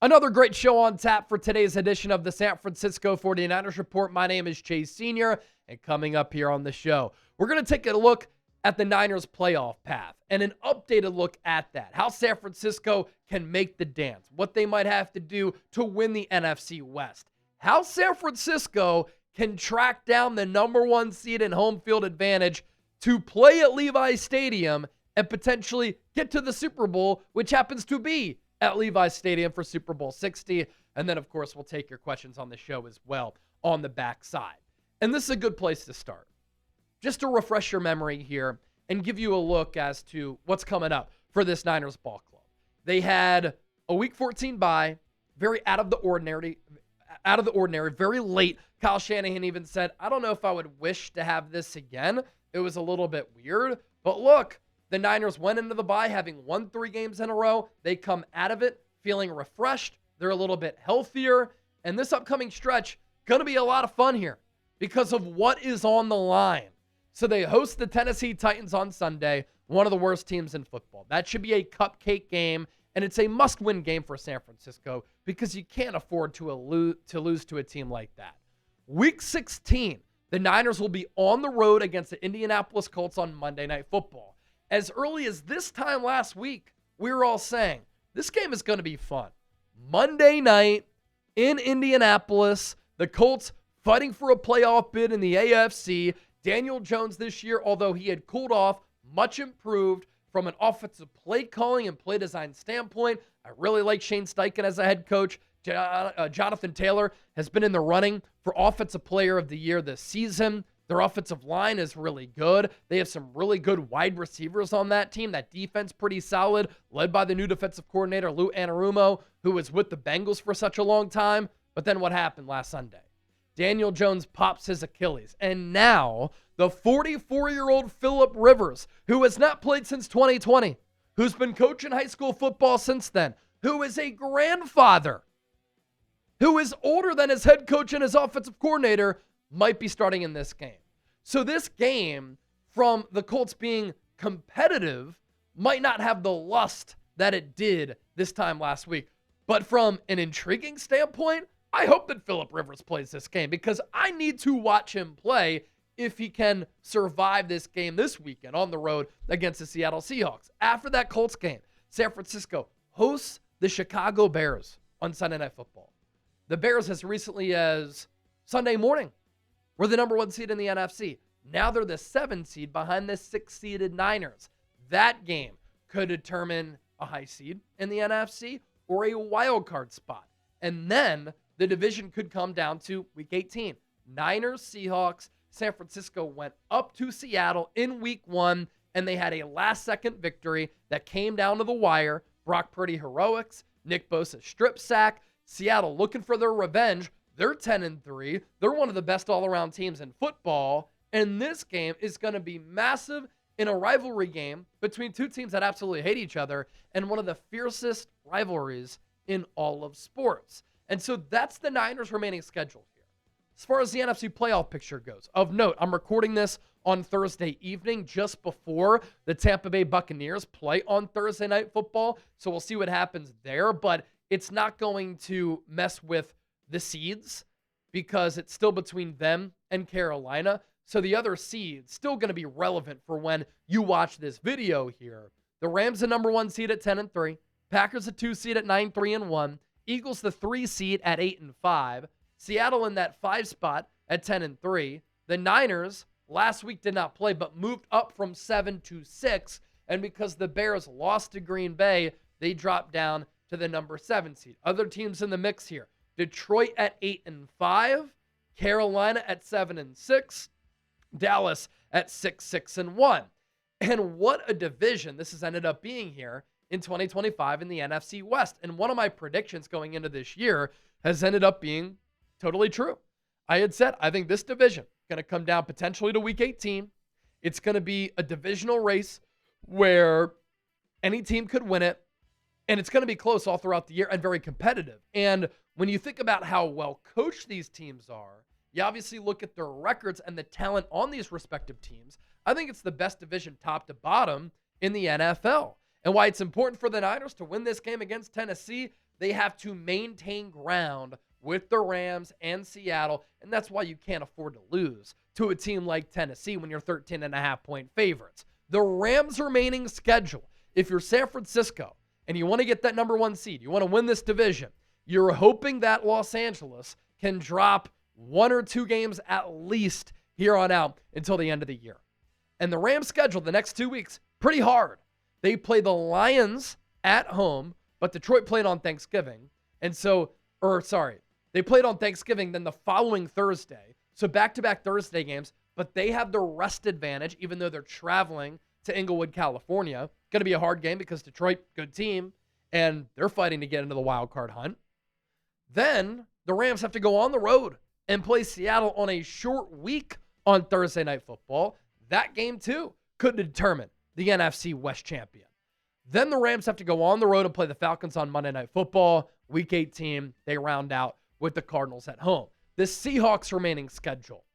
Another great show on tap for today's edition of the San Francisco 49ers Report. My name is Chase Sr., and coming up here on the show, we're going to take a look at the Niners playoff path and an updated look at that, how San Francisco can make the dance, what they might have to do to win the NFC West, how San Francisco can track down the number one seed in home field advantage to play at Levi's Stadium and potentially get to the Super Bowl, which happens to be at Levi's Stadium for Super Bowl 60. And then, of course, we'll take your questions on the show as well on the backside. And this is a good place to start. Just to refresh your memory here and give you a look as to what's coming up for this Niners ball club. They had a Week 14 bye, very out of the ordinary, very late. Kyle Shanahan even said, I don't know if I would wish to have this again. It was a little bit weird. But look, the Niners went into the bye having won 3 games in a row. They come out of it feeling refreshed. They're a little bit healthier. And this upcoming stretch, going to be a lot of fun here because of what is on the line. So they host the Tennessee Titans on Sunday, one of the worst teams in football. That should be a cupcake game, and it's a must-win game for San Francisco because you can't afford to lose to a team like that. Week 16, the Niners will be on the road against the Indianapolis Colts on Monday Night Football. As early as this time last week, we were all saying, this game is going to be fun. Monday night in Indianapolis, the Colts fighting for a playoff bid in the AFC. Daniel Jones this year, although he had cooled off, much improved from an offensive play calling and play design standpoint. I really like Shane Steichen as a head coach. Jonathan Taylor has been in the running for Offensive Player of the Year this season. Their offensive line is really good. They have some really good wide receivers on that team. That defense pretty solid, led by the new defensive coordinator, Lou Anarumo, who was with the Bengals for such a long time. But then what happened last Sunday? Daniel Jones pops his Achilles. And now the 44-year-old Phillip Rivers, who has not played since 2020, who's been coaching high school football since then, who is a grandfather, who is older than his head coach and his offensive coordinator, might be starting in this game. So this game, from the Colts being competitive, might not have the lust that it did this time last week. But from an intriguing standpoint, I hope that Phillip Rivers plays this game because I need to watch him play if he can survive this game this weekend on the road against the Seattle Seahawks. After that Colts game, San Francisco hosts the Chicago Bears on Sunday Night Football. The Bears, as recently as Sunday morning, were the number 1 seed in the NFC. Now they're the 7 seed behind the 6-seeded Niners. That game could determine a high seed in the NFC or a wild card spot. And then the division could come down to Week 18. Niners, Seahawks, San Francisco went up to Seattle in Week 1, and they had a last-second victory that came down to the wire. Brock Purdy heroics, Nick Bosa strip sack, Seattle looking for their revenge. They're 10-3. They're one of the best all-around teams in football. And this game is going to be massive in a rivalry game between two teams that absolutely hate each other and one of the fiercest rivalries in all of sports. And so that's the Niners' remaining schedule here. As far as the NFC playoff picture goes, of note, I'm recording this on Thursday evening just before the Tampa Bay Buccaneers play on Thursday Night Football. So we'll see what happens there. But it's not going to mess with the seeds because it's still between them and Carolina. So the other seeds still going to be relevant for when you watch this video here. The Rams the number 1 seed at 10-3, Packers the 2 seed at 9-3-1, Eagles the 3 seed at 8-5, Seattle in that 5 spot at 10-3. The Niners last week did not play but moved up from 7 to 6, and because the Bears lost to Green Bay, they dropped down to the number 7 seed. Other teams in the mix here: Detroit at 8-5, Carolina at 7-6, Dallas at 6-1. And what a division this has ended up being here in 2025 in the NFC West. And one of my predictions going into this year has ended up being totally true. I had said, I think this division is going to come down potentially to Week 18. It's going to be a divisional race where any team could win it. And it's going to be close all throughout the year and very competitive. And when you think about how well coached these teams are, you obviously look at their records and the talent on these respective teams. I think it's the best division top to bottom in the NFL. And why it's important for the Niners to win this game against Tennessee, they have to maintain ground with the Rams and Seattle, and that's why you can't afford to lose to a team like Tennessee when you're 13.5-point favorites. The Rams' remaining schedule, if you're San Francisco and you want to get that number 1 seed, you want to win this division, you're hoping that Los Angeles can drop 1 or 2 games at least here on out until the end of the year. And the Rams' schedule the next 2 weeks, pretty hard. They play the Lions at home, but Detroit played on Thanksgiving. They played on Thanksgiving, then the following Thursday. So back-to-back Thursday games, but they have the rest advantage, even though they're traveling to Inglewood, California. Going to be a hard game because Detroit, good team, and they're fighting to get into the wild card hunt. Then the Rams have to go on the road and play Seattle on a short week on Thursday Night Football. That game, too, could determine the NFC West champion. Then the Rams have to go on the road and play the Falcons on Monday Night Football. Week 18, they round out with the Cardinals at home. The Seahawks' remaining schedule.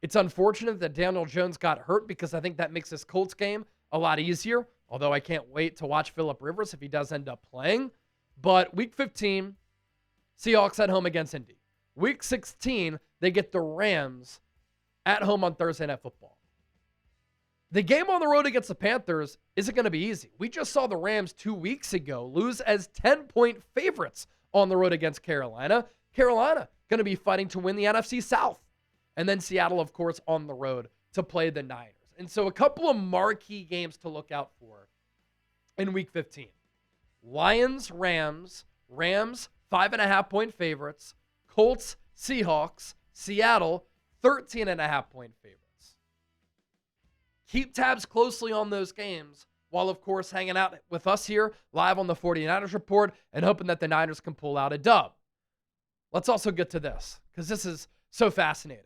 It's unfortunate that Daniel Jones got hurt because I think that makes this Colts game a lot easier, although I can't wait to watch Phillip Rivers if he does end up playing. But Week 15, Seahawks at home against Indy. Week 16, they get the Rams at home on Thursday Night Football. The game on the road against the Panthers isn't going to be easy. We just saw the Rams 2 weeks ago lose as 10-point favorites on the road against Carolina. Carolina going to be fighting to win the NFC South. And then Seattle, of course, on the road to play the Niners. And so a couple of marquee games to look out for in Week 15. Lions, Rams, 5.5-point favorites. Colts, Seahawks, Seattle, 13.5-point favorites. Keep tabs closely on those games while, of course, hanging out with us here live on the 49ers Report and hoping that the Niners can pull out a dub. Let's also get to this because this is so fascinating.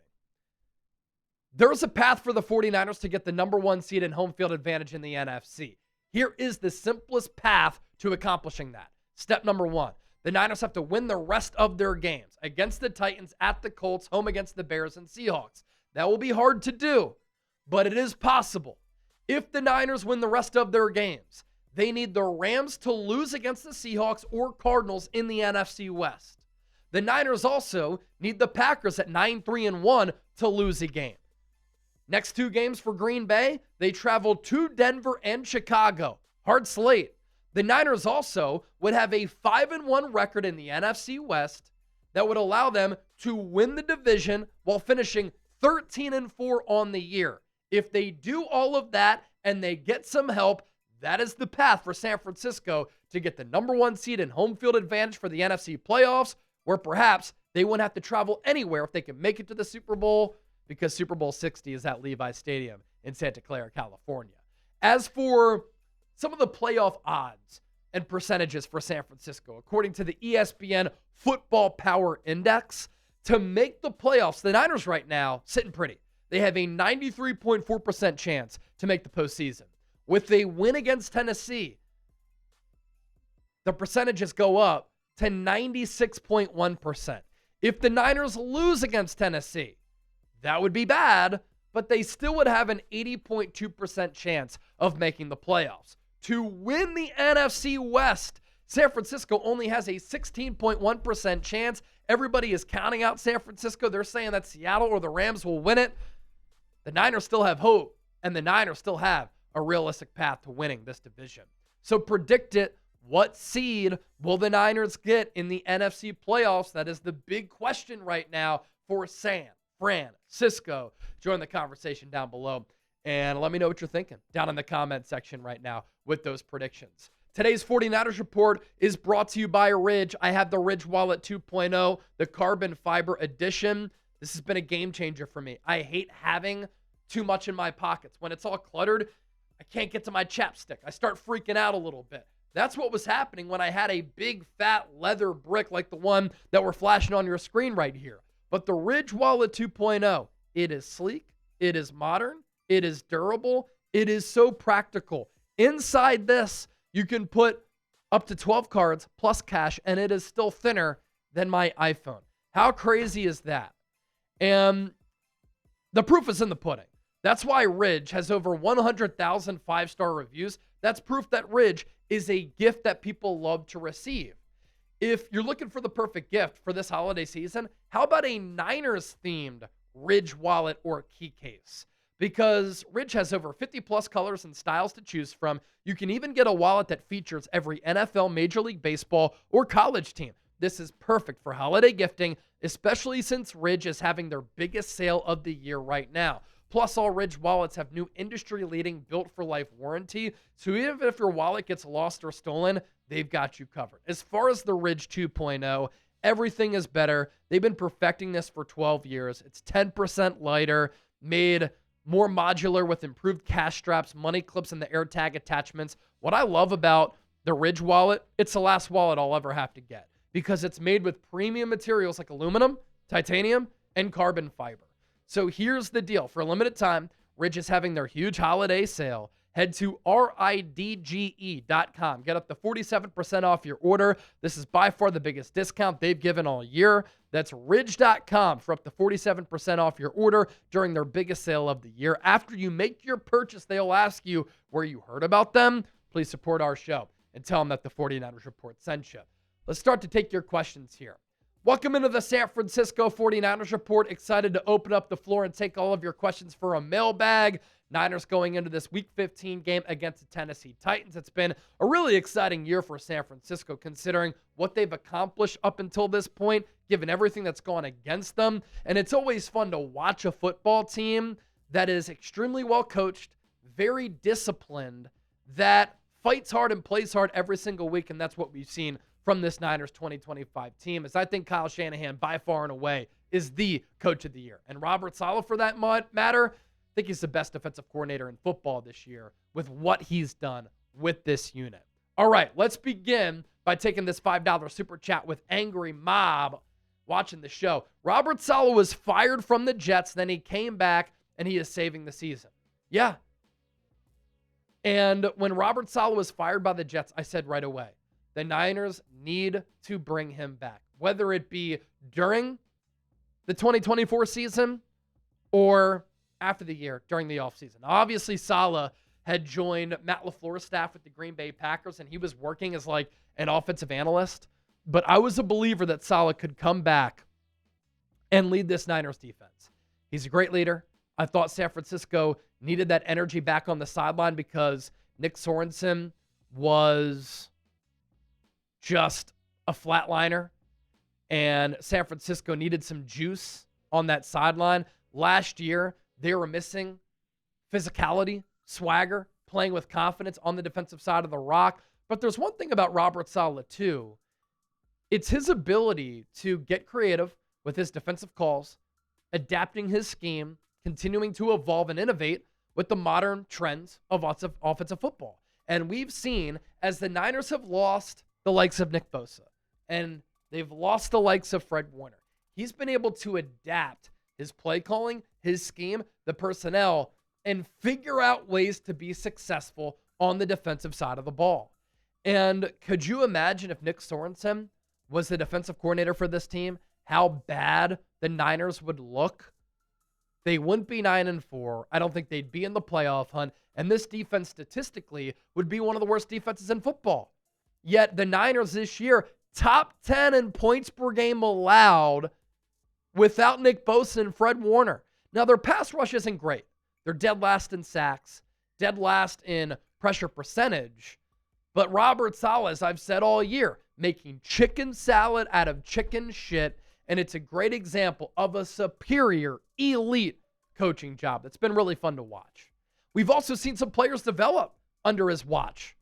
There's a path for the 49ers to get the number 1 seed and home field advantage in the NFC. Here is the simplest path to accomplishing that. Step number 1. The Niners have to win the rest of their games against the Titans, at the Colts, home against the Bears and Seahawks. That will be hard to do, but it is possible. If the Niners win the rest of their games, they need the Rams to lose against the Seahawks or Cardinals in the NFC West. The Niners also need the Packers at 9-3-1 to lose a game. Next 2 games for Green Bay, they travel to Denver and Chicago. Hard slate. The Niners also would have a 5-1 record in the NFC West that would allow them to win the division while finishing 13-4 on the year. If they do all of that and they get some help, that is the path for San Francisco to get the number 1 seed and home field advantage for the NFC playoffs, where perhaps they wouldn't have to travel anywhere if they can make it to the Super Bowl, because Super Bowl 60 is at Levi Stadium in Santa Clara, California. As for some of the playoff odds and percentages for San Francisco, according to the ESPN Football Power Index, to make the playoffs, the Niners right now sitting pretty. They have a 93.4% chance to make the postseason. With a win against Tennessee, the percentages go up to 96.1%. If the Niners lose against Tennessee, that would be bad, but they still would have an 80.2% chance of making the playoffs. To win the NFC West, San Francisco only has a 16.1% chance. Everybody is counting out San Francisco. They're saying that Seattle or the Rams will win it. The Niners still have hope, and the Niners still have a realistic path to winning this division. So predict it. What seed will the Niners get in the NFC playoffs? That is the big question right now for San Francisco. Join the conversation down below and let me know what you're thinking down in the comment section right now with those predictions. Today's 49ers Report is brought to you by Ridge. I have the Ridge Wallet 2.0, the carbon fiber edition. This has been a game changer for me. I hate having too much in my pockets. When it's all cluttered, I can't get to my chapstick. I start freaking out a little bit. That's what was happening when I had a big, fat leather brick like the one that we're flashing on your screen right here. But the Ridge Wallet 2.0, it is sleek, it is modern, it is durable, it is so practical. Inside this, you can put up to 12 cards plus cash, and it is still thinner than my iPhone. How crazy is that? And the proof is in the pudding. That's why Ridge has over 100,000 5-star reviews. That's proof that Ridge is a gift that people love to receive. If you're looking for the perfect gift for this holiday season, how about a Niners-themed Ridge wallet or key case? Because Ridge has over 50 plus colors and styles to choose from. You can even get a wallet that features every NFL, Major League Baseball, or college team. This is perfect for holiday gifting, especially since Ridge is having their biggest sale of the year right now. Plus, all Ridge wallets have new industry-leading built-for-life warranty, so even if your wallet gets lost or stolen, they've got you covered. As far as the Ridge 2.0, everything is better. They've been perfecting this for 12 years. It's 10% lighter, made more modular with improved cash straps, money clips, and the AirTag attachments. What I love about the Ridge wallet, it's the last wallet I'll ever have to get because it's made with premium materials like aluminum, titanium, and carbon fiber. So here's the deal. For a limited time, Ridge is having their huge holiday sale. Head to ridge.com. Get up to 47% off your order. This is by far the biggest discount they've given all year. That's ridge.com for up to 47% off your order during their biggest sale of the year. After you make your purchase, they'll ask you where you heard about them. Please support our show and tell them that the 49ers Report sent you. Let's start to take your questions here. Welcome into the San Francisco 49ers Report. Excited to open up the floor and take all of your questions for a mailbag. Niners going into this Week 15 game against the Tennessee Titans. It's been a really exciting year for San Francisco considering what they've accomplished up until this point, given everything that's gone against them. And it's always fun to watch a football team that is extremely well coached, very disciplined, that fights hard and plays hard every single week, and that's what we've seen from this Niners 2025 team, as I think Kyle Shanahan, by far and away, is the coach of the year. And Robert Saleh, for that matter, I think he's the best defensive coordinator in football this year with what he's done with this unit. All right, let's begin by taking this $5 super chat with Angry Mob watching the show. Robert Saleh was fired from the Jets, then he came back, and he is saving the season. Yeah. And when Robert Saleh was fired by the Jets, I said right away, the Niners need to bring him back, whether it be during the 2024 season or after the year during the offseason. Obviously, Saleh had joined Matt LaFleur's staff with the Green Bay Packers, and he was working as like an offensive analyst. But I was a believer that Saleh could come back and lead this Niners defense. He's a great leader. I thought San Francisco needed that energy back on the sideline because Nick Sorensen was just a flatliner, and San Francisco needed some juice on that sideline. Last year, they were missing physicality, swagger, playing with confidence on the defensive side of the rock. But there's one thing about Robert Saleh, too. It's his ability to get creative with his defensive calls, adapting his scheme, continuing to evolve and innovate with the modern trends of offensive football. And we've seen, as the Niners have lost the likes of Nick Bosa, and they've lost the likes of Fred Warner, he's been able to adapt his play calling, his scheme, the personnel, and figure out ways to be successful on the defensive side of the ball. And could you imagine if Nick Sorensen was the defensive coordinator for this team, how bad the Niners would look? They wouldn't be 9-4. I don't think they'd be in the playoff hunt. And this defense statistically would be one of the worst defenses in football. Yet the Niners this year, top 10 in points per game allowed without Nick Bosa and Fred Warner. Now, their pass rush isn't great. They're dead last in sacks, dead last in pressure percentage. But Robert Saleh, as I've said all year, making chicken salad out of chicken shit, and it's a great example of a superior, elite coaching job that's been really fun to watch. We've also seen some players develop under his watch,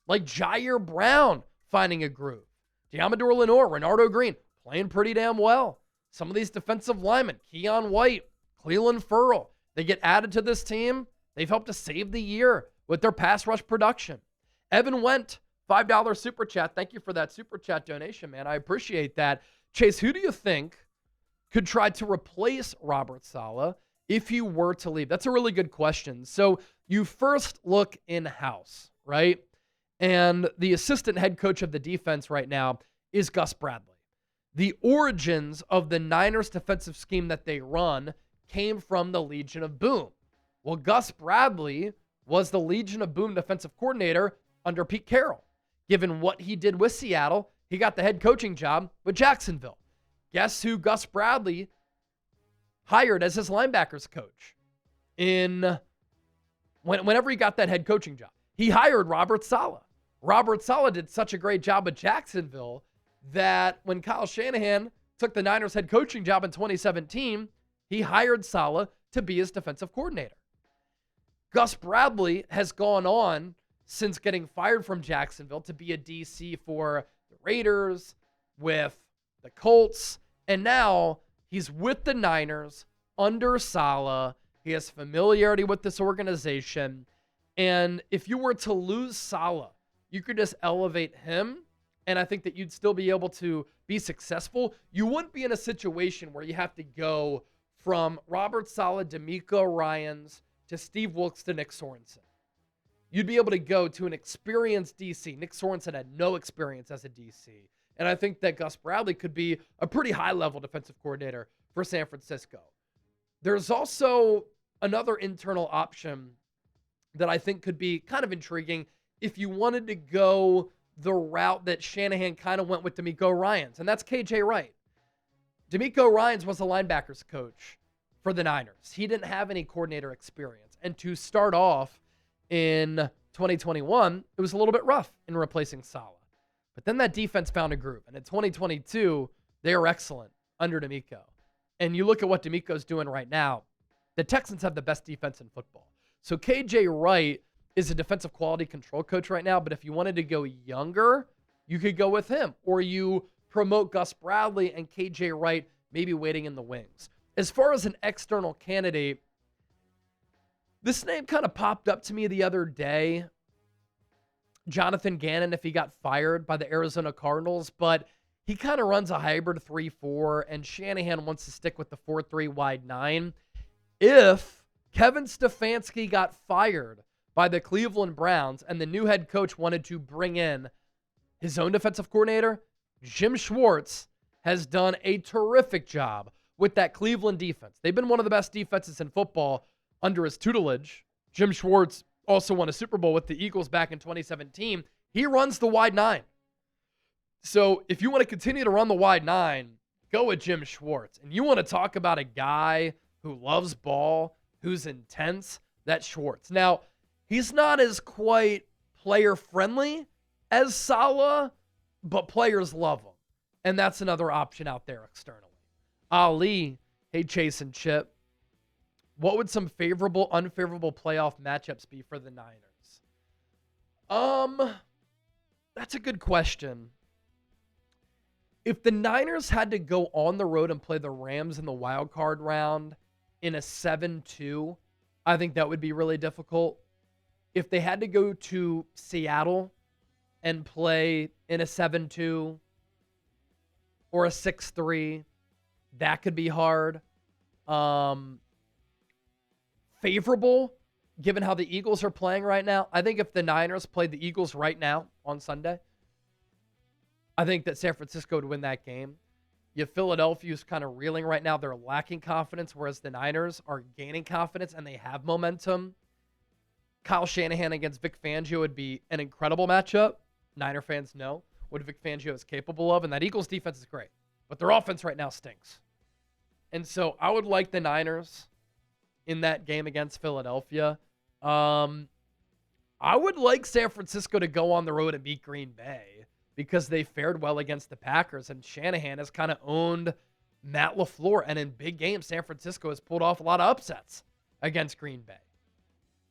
like Ji'Ayir Brown finding a groove. Deommodore Lenoir, Renardo Green, playing pretty damn well. Some of these defensive linemen, Keon White, Cleveland Ferrell, they get added to this team. They've helped to save the year with their pass rush production. Evan Wendt, $5 super chat. Thank you for that super chat donation, man. I appreciate that. Chase, who do you think could try to replace Robert Saleh if he were to leave? That's a really good question. So you first look in-house, right? And the assistant head coach of the defense right now is Gus Bradley. The origins of the Niners defensive scheme that they run came from the Legion of Boom. Well, Gus Bradley was the Legion of Boom defensive coordinator under Pete Carroll. Given what he did with Seattle, he got the head coaching job with Jacksonville. Guess who Gus Bradley hired as his linebackers coach whenever he got that head coaching job? He hired Robert Saleh. Robert Saleh did such a great job at Jacksonville that when Kyle Shanahan took the Niners head coaching job in 2017, he hired Saleh to be his defensive coordinator. Gus Bradley has gone on since getting fired from Jacksonville to be a DC for the Raiders, with the Colts, and now he's with the Niners under Saleh. He has familiarity with this organization. And if you were to lose Saleh, you could just elevate him, and I think that you'd still be able to be successful. You wouldn't be in a situation where you have to go from Robert Saleh, D'Amico Ryans, to Steve Wilkes to Nick Sorensen. You'd be able to go to an experienced DC. Nick Sorensen had no experience as a DC. And I think that Gus Bradley could be a pretty high-level defensive coordinator for San Francisco. There's also another internal option that I think could be kind of intriguing if you wanted to go the route that Shanahan kind of went with D'Amico Ryans, and that's KJ Wright. D'Amico Ryans was a linebackers coach for the Niners. He didn't have any coordinator experience. And to start off in 2021, it was a little bit rough in replacing Saleh. But then that defense found a groove. And in 2022, they were excellent under D'Amico. And you look at what D'Amico's doing right now, the Texans have the best defense in football. So KJ Wright is a defensive quality control coach right now, but if you wanted to go younger, you could go with him. Or you promote Gus Bradley and KJ Wright maybe waiting in the wings. As far as an external candidate, this name kind of popped up to me the other day. Jonathan Gannon, if he got fired by the Arizona Cardinals, but he kind of runs a hybrid 3-4, and Shanahan wants to stick with the 4-3 wide 9. If Kevin Stefanski got fired by the Cleveland Browns and the new head coach wanted to bring in his own defensive coordinator, Jim Schwartz has done a terrific job with that Cleveland defense. They've been one of the best defenses in football under his tutelage. Jim Schwartz also won a Super Bowl with the Eagles back in 2017. He runs the wide 9. So if you want to continue to run the wide 9, go with Jim Schwartz. And you want to talk about a guy who loves ball, who's intense, that's Schwartz. Now, he's not as quite player-friendly as Saleh, but players love him. And that's another option out there externally. Ali, hey, Chase and Chip, what would some favorable, unfavorable playoff matchups be for the Niners? That's a good question. If the Niners had to go on the road and play the Rams in the wild card round in a 7-2, I think that would be really difficult. If they had to go to Seattle and play in a 7-2 or a 6-3, that could be hard. Favorable, given how the Eagles are playing right now, I think if the Niners played the Eagles right now on Sunday, I think that San Francisco would win that game. Philadelphia is kind of reeling right now. They're lacking confidence, whereas the Niners are gaining confidence and they have momentum. Kyle Shanahan against Vic Fangio would be an incredible matchup. Niner fans know what Vic Fangio is capable of, and that Eagles defense is great. But their offense right now stinks. And so I would like the Niners in that game against Philadelphia. I would like San Francisco to go on the road and beat Green Bay because they fared well against the Packers, and Shanahan has kind of owned Matt LaFleur. And in big games, San Francisco has pulled off a lot of upsets against Green Bay.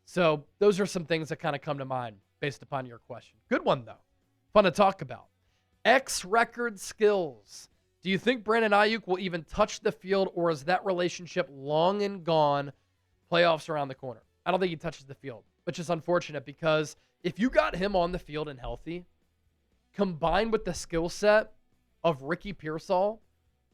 So those are some things that kind of come to mind based upon your question. Good one, though. Fun to talk about. X-record skills. Do you think Brandon Ayuk will even touch the field, or is that relationship long and gone? Playoffs around the corner. I don't think he touches the field, which is unfortunate because if you got him on the field and healthy, combined with the skill set of Ricky Pearsall,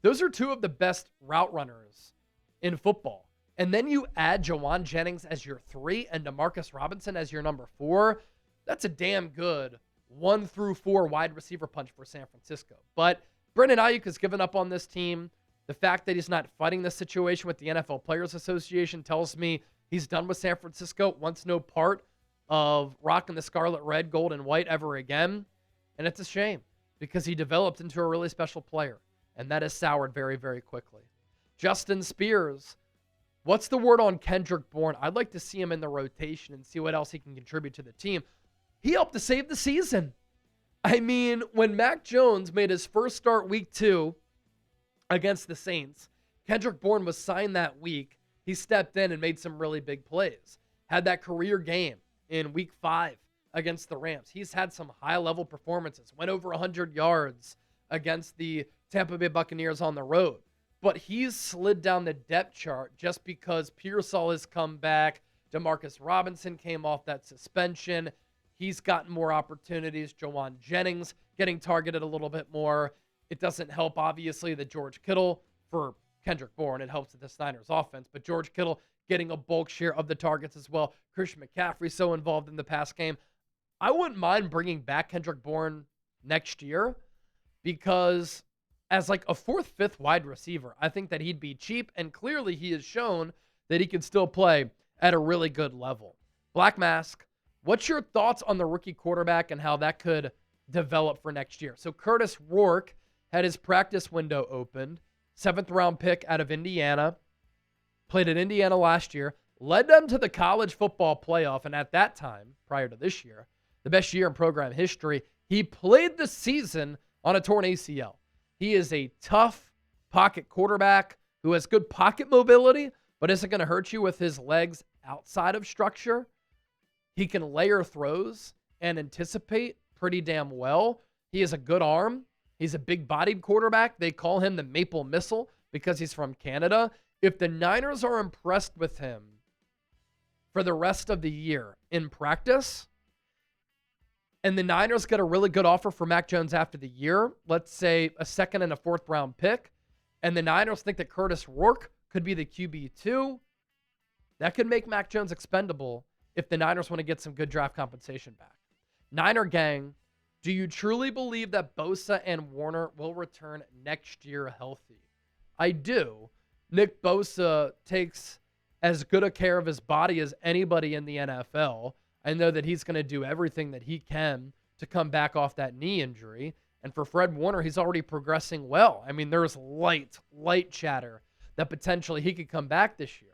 those are two of the best route runners in football. And then you add Jawan Jennings as your 3 and DeMarcus Robinson as your number 4. That's a damn good 1 through 4 wide receiver punch for San Francisco. But Brandon Ayuk has given up on this team. The fact that he's not fighting this situation with the NFL Players Association tells me he's done with San Francisco, wants no part of rocking the scarlet, red, gold, and white ever again. And it's a shame because he developed into a really special player, and that has soured very, very quickly. Justin Spears, what's the word on Kendrick Bourne? I'd like to see him in the rotation and see what else he can contribute to the team. He helped to save the season. I mean, when Mac Jones made his first start week 2 against the Saints, Kendrick Bourne was signed that week. He stepped in and made some really big plays. Had that career game in week 5 against the Rams. He's had some high-level performances. Went over 100 yards against the Tampa Bay Buccaneers on the road. But he's slid down the depth chart just because Pearsall has come back. Demarcus Robinson came off that suspension. He's gotten more opportunities. Jawan Jennings getting targeted a little bit more. It doesn't help, obviously, that George Kittle, for Kendrick Bourne, it helps with the Niners offense. But George Kittle getting a bulk share of the targets as well. Christian McCaffrey so involved in the pass game. I wouldn't mind bringing back Kendrick Bourne next year because as like a 4th, 5th wide receiver, I think that he'd be cheap, and clearly he has shown that he can still play at a really good level. Black Mask, what's your thoughts on the rookie quarterback and how that could develop for next year? So Curtis Rourke had his practice window opened, 7th round pick out of Indiana, played at Indiana last year, led them to the college football playoff, and at that time, prior to this year, the best year in program history, he played the season on a torn ACL. He is a tough pocket quarterback who has good pocket mobility, but isn't going to hurt you with his legs outside of structure. He can layer throws and anticipate pretty damn well. He has a good arm. He's a big-bodied quarterback. They call him the Maple Missile because he's from Canada. If the Niners are impressed with him for the rest of the year in practice, and the Niners get a really good offer for Mac Jones after the year, let's say a 2nd and a 4th round pick, and the Niners think that Curtis Rourke could be the QB2, that could make Mac Jones expendable if the Niners want to get some good draft compensation back. Niner gang, do you truly believe that Bosa and Warner will return next year healthy? I do. Nick Bosa takes as good a care of his body as anybody in the NFL. I know that he's going to do everything that he can to come back off that knee injury. And for Fred Warner, he's already progressing well. I mean, there's light chatter that potentially he could come back this year.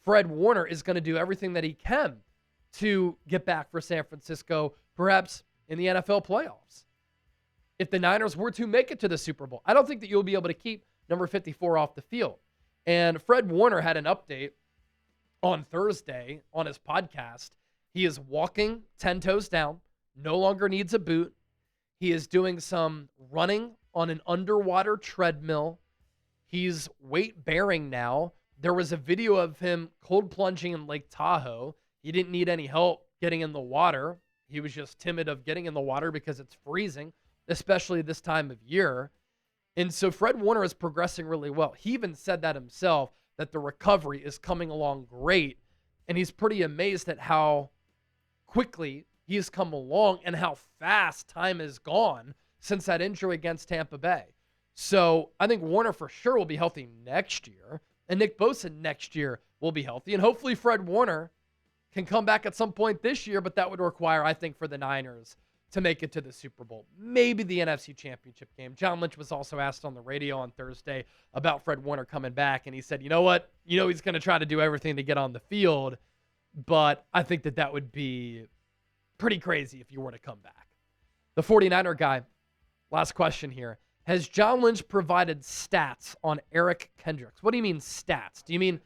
Fred Warner is going to do everything that he can to get back for San Francisco, perhaps in the NFL playoffs. If the Niners were to make it to the Super Bowl, I don't think that you'll be able to keep number 54 off the field. And Fred Warner had an update on Thursday on his podcast. He is walking 10 toes down, no longer needs a boot. He is doing some running on an underwater treadmill. He's weight bearing now. There was a video of him cold plunging in Lake Tahoe. He didn't need any help getting in the water. He was just timid of getting in the water because it's freezing, especially this time of year. And so Fred Warner is progressing really well. He even said that himself, that the recovery is coming along great. And he's pretty amazed at how quickly he has come along and how fast time has gone since that injury against Tampa Bay. So I think Warner for sure will be healthy next year. And Nick Bosa next year will be healthy. And hopefully Fred Warner can come back at some point this year, but that would require, I think, for the Niners to make it to the Super Bowl. Maybe the NFC Championship game. John Lynch was also asked on the radio on Thursday about Fred Warner coming back, and he said, you know what? You know he's going to try to do everything to get on the field, but I think that that would be pretty crazy if you were to come back. The 49er guy, last question here. Has John Lynch provided stats on Eric Kendricks? What do you mean stats? Do you mean,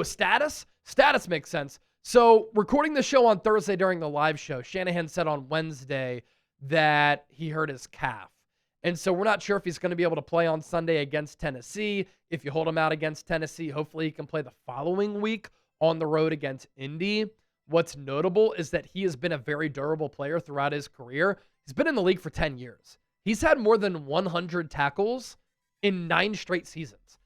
status? Status makes sense. So recording the show on Thursday during the live show, Shanahan said on Wednesday that he hurt his calf. And so we're not sure if he's going to be able to play on Sunday against Tennessee. If you hold him out against Tennessee, hopefully he can play the following week on the road against Indy. What's notable is that he has been a very durable player throughout his career. He's been in the league for 10 years. He's had more than 100 tackles in 9 straight seasons.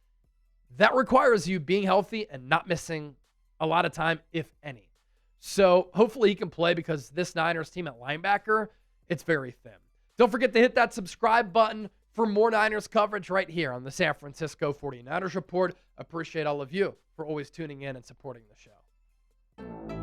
That requires you being healthy and not missing a lot of time, if any. So hopefully he can play because this Niners team at linebacker, it's very thin. Don't forget to hit that subscribe button for more Niners coverage right here on the San Francisco 49ers Report. Appreciate all of you for always tuning in and supporting the show.